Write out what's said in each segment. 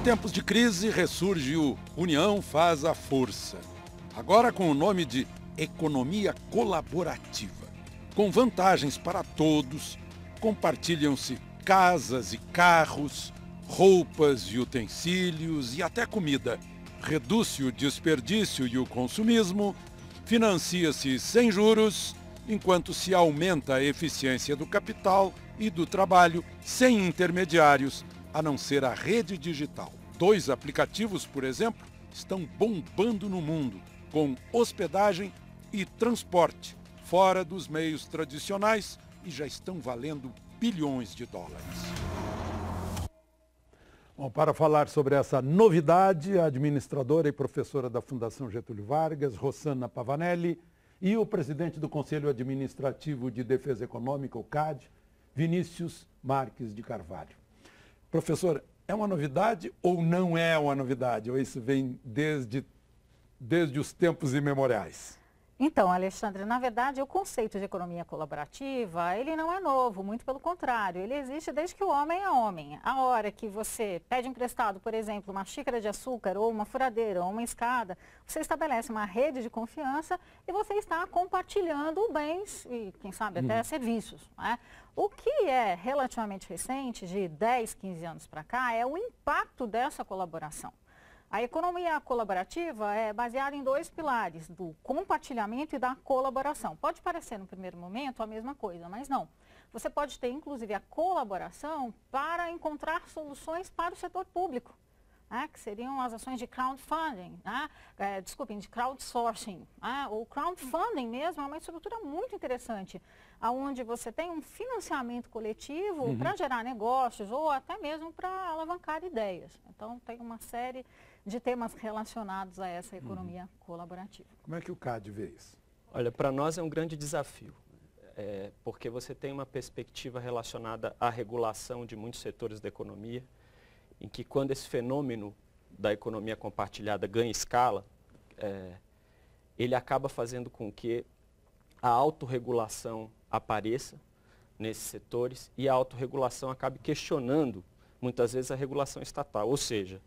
tempos de crise, ressurge o União faz a força. Agora com o nome de economia colaborativa. Com vantagens para todos, compartilham-se casas e carros, roupas e utensílios e até comida. Reduz-se o desperdício e o consumismo, financia-se sem juros, enquanto se aumenta a eficiência do capital e do trabalho sem intermediários, a não ser a rede digital. 2 aplicativos, por exemplo, estão bombando no mundo, com hospedagem e transporte, fora dos meios tradicionais e já estão valendo bilhões de dólares. Bom, para falar sobre essa novidade, a administradora e professora da Fundação Getúlio Vargas, Rossana Pavanelli, e o presidente do Conselho Administrativo de Defesa Econômica, o CAD, Vinícius Marques de Carvalho. Professor, é uma novidade ou não é uma novidade? Ou isso vem desde os tempos imemoriais? Então, Alexandre, na verdade, o conceito de economia colaborativa, ele não é novo, muito pelo contrário. Ele existe desde que o homem é homem. A hora que você pede emprestado, por exemplo, uma xícara de açúcar, ou uma furadeira, ou uma escada, você estabelece uma rede de confiança e você está compartilhando bens e, quem sabe, até serviços, né? O que é relativamente recente, de 10, 15 anos para cá, é o impacto dessa colaboração. A economia colaborativa é baseada em 2 pilares, do compartilhamento e da colaboração. Pode parecer no primeiro momento a mesma coisa, mas não. Você pode ter, inclusive, a colaboração para encontrar soluções para o setor público, né, que seriam as ações de crowdfunding, né, de crowdsourcing. O crowdfunding mesmo é uma estrutura muito interessante, onde você tem um financiamento coletivo para gerar negócios ou até mesmo para alavancar ideias. Então, tem uma série de temas relacionados a essa economia colaborativa. Como é que o CAD vê isso? Olha, para nós é um grande desafio, porque você tem uma perspectiva relacionada à regulação de muitos setores da economia, em que quando esse fenômeno da economia compartilhada ganha escala, ele acaba fazendo com que a autorregulação apareça nesses setores e a autorregulação acabe questionando muitas vezes a regulação estatal, ou seja,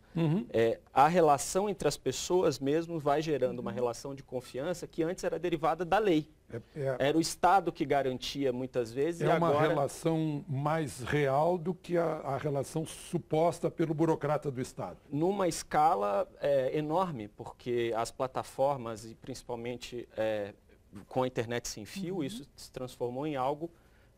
a relação entre as pessoas mesmo vai gerando uma relação de confiança que antes era derivada da lei. Era o Estado que garantia muitas vezes e agora... É uma relação mais real do que a relação suposta pelo burocrata do Estado. Numa escala enorme, porque as plataformas e principalmente com a internet sem fio, isso se transformou em algo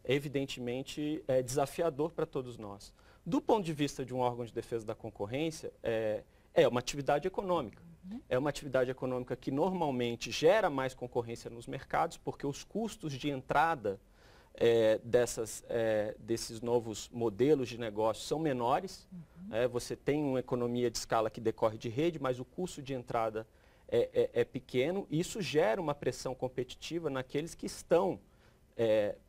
evidentemente desafiador para todos nós. Do ponto de vista de um órgão de defesa da concorrência, é uma atividade econômica. É uma atividade econômica que normalmente gera mais concorrência nos mercados, porque os custos de entrada desses novos modelos de negócio são menores. Você tem uma economia de escala que decorre de rede, mas o custo de entrada é pequeno. E isso gera uma pressão competitiva naqueles que estão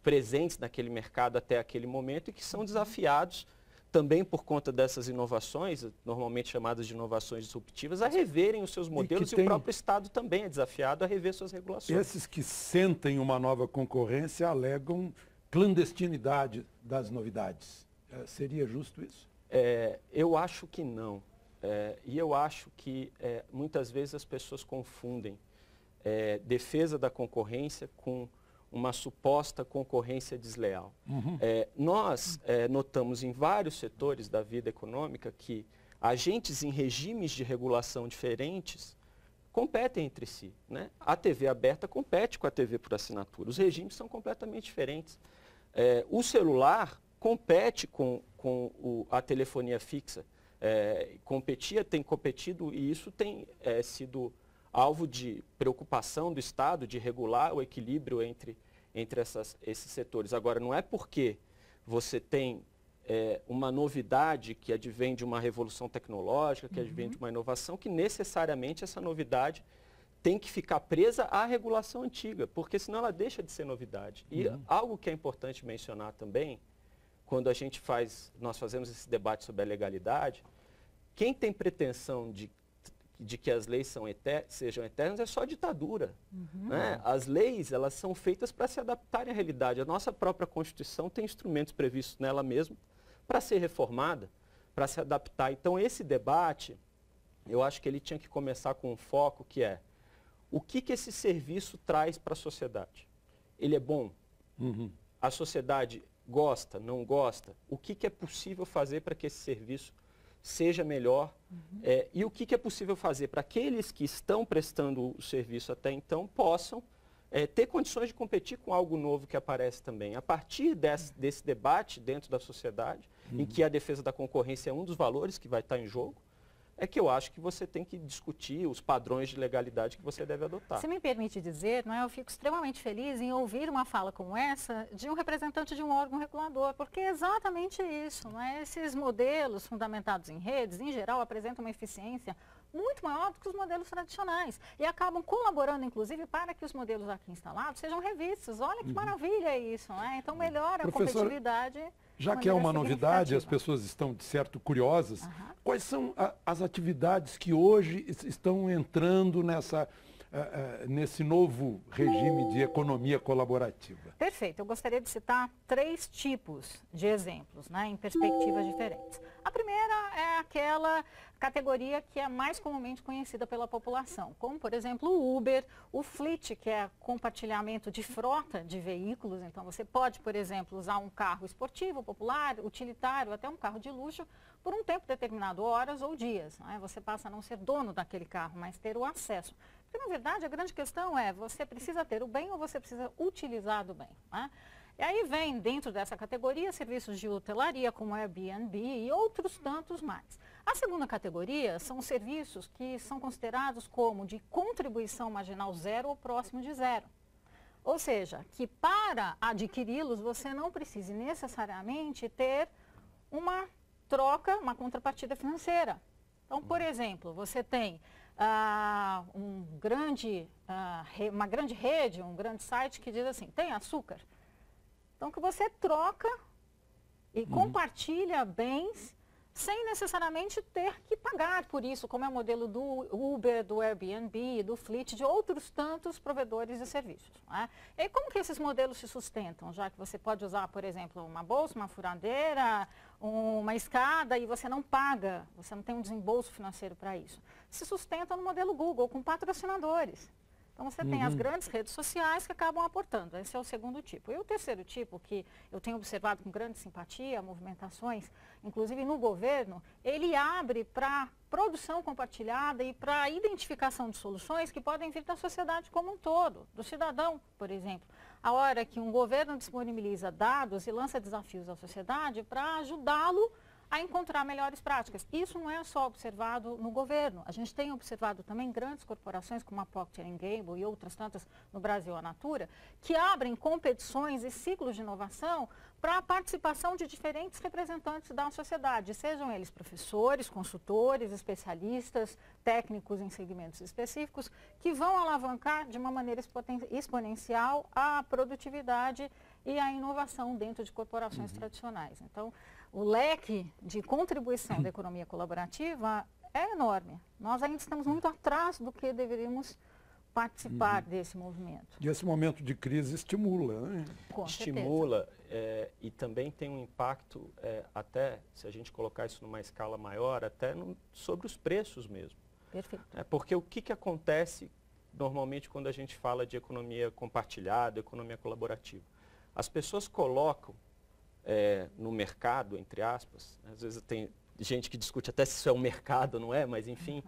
presentes naquele mercado até aquele momento e que são desafiados também por conta dessas inovações, normalmente chamadas de inovações disruptivas, a reverem os seus modelos e o próprio Estado também é desafiado a rever suas regulações. Esses que sentem uma nova concorrência alegam clandestinidade das novidades. Seria justo isso? Eu acho que não. E eu acho que muitas vezes as pessoas confundem defesa da concorrência com uma suposta concorrência desleal. Nós notamos em vários setores da vida econômica que agentes em regimes de regulação diferentes competem entre si, né? A TV aberta compete com a TV por assinatura. Os regimes são completamente diferentes. O celular compete com a telefonia fixa. Tem competido e isso tem sido alvo de preocupação do Estado de regular o equilíbrio entre esses setores. Agora, não é porque você tem uma novidade que advém de uma revolução tecnológica, que advém de uma inovação, que necessariamente essa novidade tem que ficar presa à regulação antiga, porque senão ela deixa de ser novidade. E algo que é importante mencionar também, quando nós fazemos esse debate sobre a legalidade, quem tem pretensão de que as leis sejam eternas é só ditadura. Né? As leis, elas são feitas para se adaptarem à realidade. A nossa própria Constituição tem instrumentos previstos nela mesma para ser reformada. para se adaptar. Então, esse debate, eu acho que ele tinha que começar com um foco que é o que esse serviço traz para a sociedade? Ele é bom? A sociedade gosta, não gosta? O que é possível fazer para que esse serviço seja melhor? E o que é possível fazer para aqueles que estão prestando o serviço até então possam ter condições de competir com algo novo que aparece também. A partir desse debate dentro da sociedade, em que a defesa da concorrência é um dos valores que vai estar em jogo, é que eu acho que você tem que discutir os padrões de legalidade que você deve adotar. Se me permite dizer, não é, eu fico extremamente feliz em ouvir uma fala como essa de um representante de um órgão regulador, porque é exatamente isso, não é? Esses modelos fundamentados em redes, em geral, apresentam uma eficiência muito maior do que os modelos tradicionais e acabam colaborando, inclusive, para que os modelos aqui instalados sejam revistos. Olha que maravilha isso, não é? Então melhora a competitividade. Já que é uma novidade, as pessoas estão, de certo, curiosas. Quais são as atividades que hoje estão entrando nesse novo regime de economia colaborativa? Perfeito. Eu gostaria de citar 3 tipos de exemplos, né, em perspectivas diferentes. A primeira é aquela categoria que é mais comumente conhecida pela população, como, por exemplo, o Uber, o Fleet, que é compartilhamento de frota de veículos. Então, você pode, por exemplo, usar um carro esportivo, popular, utilitário, até um carro de luxo, por um tempo determinado, horas ou dias. Né? Você passa a não ser dono daquele carro, mas ter o acesso. Porque, na verdade, a grande questão é, você precisa ter o bem ou você precisa utilizar do bem, né? E aí vem, dentro dessa categoria, serviços de hotelaria, como Airbnb e outros tantos mais. A segunda categoria são os serviços que são considerados como de contribuição marginal zero ou próximo de zero. Ou seja, que para adquiri-los, você não precise necessariamente ter uma troca, uma contrapartida financeira. Então, por exemplo, você tem uma grande rede, um grande site que diz assim, tem açúcar? Então, que você troca e compartilha bens sem necessariamente ter que pagar por isso, como é o modelo do Uber, do Airbnb, do Fleet, de outros tantos provedores de serviços. Né? E como que esses modelos se sustentam? Já que você pode usar, por exemplo, uma bolsa, uma furadeira, uma escada e você não paga, você não tem um desembolso financeiro para isso. Se sustenta no modelo Google, com patrocinadores. Então, você tem as grandes redes sociais que acabam aportando. Esse é o segundo tipo. E o terceiro tipo, que eu tenho observado com grande simpatia, movimentações, inclusive no governo, ele abre para produção compartilhada e para identificação de soluções que podem vir da sociedade como um todo, do cidadão, por exemplo. A hora que um governo disponibiliza dados e lança desafios à sociedade para ajudá-lo a encontrar melhores práticas. Isso não é só observado no governo. A gente tem observado também grandes corporações como a Procter & Gamble e outras tantas no Brasil, a Natura, que abrem competições e ciclos de inovação para a participação de diferentes representantes da sociedade, sejam eles professores, consultores, especialistas, técnicos em segmentos específicos, que vão alavancar de uma maneira exponencial a produtividade e a inovação dentro de corporações tradicionais. Então, o leque de contribuição da economia colaborativa é enorme. Nós ainda estamos muito atrás do que deveríamos participar desse movimento. E esse momento de crise estimula, né? Estimula e também tem um impacto, até se a gente colocar isso numa escala maior, até sobre os preços mesmo. Perfeito. Porque o que acontece normalmente quando a gente fala de economia compartilhada, economia colaborativa? As pessoas colocam no mercado, entre aspas, às vezes tem gente que discute até se isso é um mercado, não é? Mas, enfim,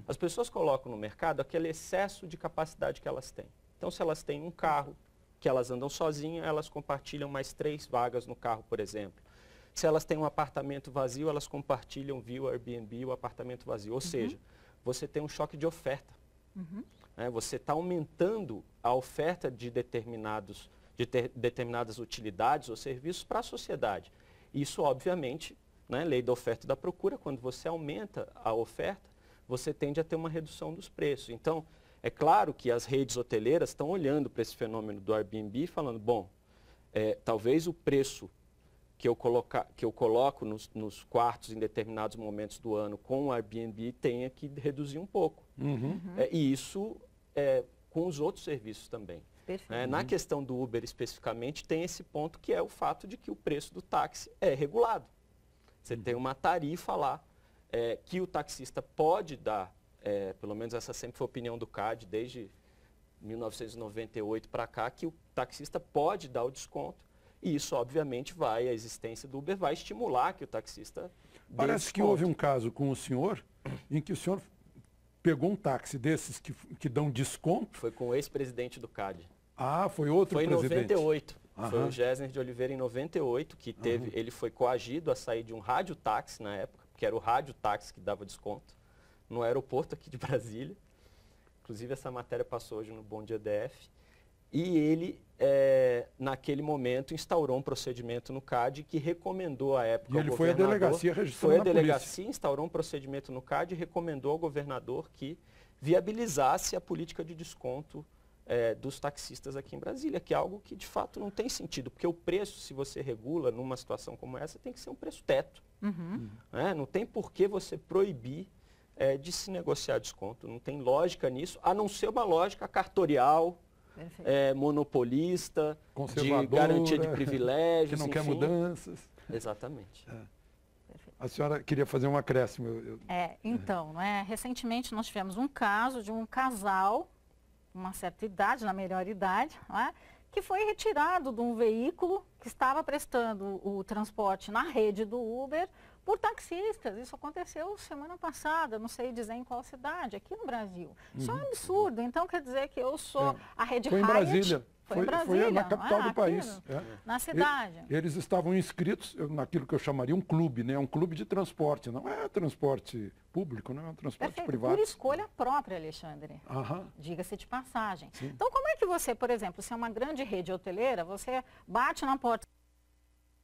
as pessoas colocam no mercado aquele excesso de capacidade que elas têm. Então, se elas têm um carro, que elas andam sozinhas, elas compartilham mais 3 vagas no carro, por exemplo. Se elas têm um apartamento vazio, elas compartilham via o Airbnb o apartamento vazio. Ou seja, você tem um choque de oferta. Você está aumentando a oferta de determinadas utilidades ou serviços para a sociedade. Isso, obviamente, né, lei da oferta e da procura, quando você aumenta a oferta, você tende a ter uma redução dos preços. Então, é claro que as redes hoteleiras estão olhando para esse fenômeno do Airbnb e falando, bom, talvez o preço que eu coloco nos quartos em determinados momentos do ano com o Airbnb tenha que reduzir um pouco. E isso com os outros serviços também. Na questão do Uber especificamente, tem esse ponto que é o fato de que o preço do táxi é regulado. Você tem uma tarifa lá que o taxista pode dar, pelo menos essa sempre foi a opinião do CAD, desde 1998 para cá, que o taxista pode dar o desconto. E isso, obviamente, a existência do Uber vai estimular que o taxista dê Parece desconto. que houve um caso com o senhor, em que o senhor pegou um táxi desses que dão desconto. Foi com o ex-presidente do CAD. Ah, foi outro Foi em presidente. 98. Aham. Foi o Gessner de Oliveira em 98, que teve, ele foi coagido a sair de um radiotáxi na época, que era o radiotáxi que dava desconto, no aeroporto aqui de Brasília. Inclusive, essa matéria passou hoje no Bom Dia DF. E ele, naquele momento, instaurou um procedimento no CAD que recomendou à época ao E ele foi à governador... delegacia registrando Foi à na polícia. delegacia, instaurou um procedimento no CAD e recomendou ao governador que viabilizasse a política de desconto dos taxistas aqui em Brasília, que é algo que, de fato, não tem sentido. Porque o preço, se você regula numa situação como essa, tem que ser um preço teto. Não tem por que você proibir de se negociar desconto. Não tem lógica nisso, a não ser uma lógica cartorial, monopolista, de garantia de privilégios, que não quer enfim. mudanças. Exatamente. A senhora queria fazer um acréscimo. Então, recentemente nós tivemos um caso de um casal, uma certa idade, na melhor idade, que foi retirado de um veículo que estava prestando o transporte na rede do Uber por taxistas. Isso aconteceu semana passada, não sei dizer em qual cidade, aqui no Brasil. Isso é um absurdo. Então, quer dizer que eu sou a rede Foi em Hyatt. Brasília. Foi na capital do país. Na cidade. Eles estavam inscritos naquilo que eu chamaria um clube, um clube de transporte. Não é transporte público, não é um transporte privado. Por escolha própria, Alexandre. Diga-se de passagem. Sim. Então, como é que você, por exemplo, se é uma grande rede hoteleira, você bate na porta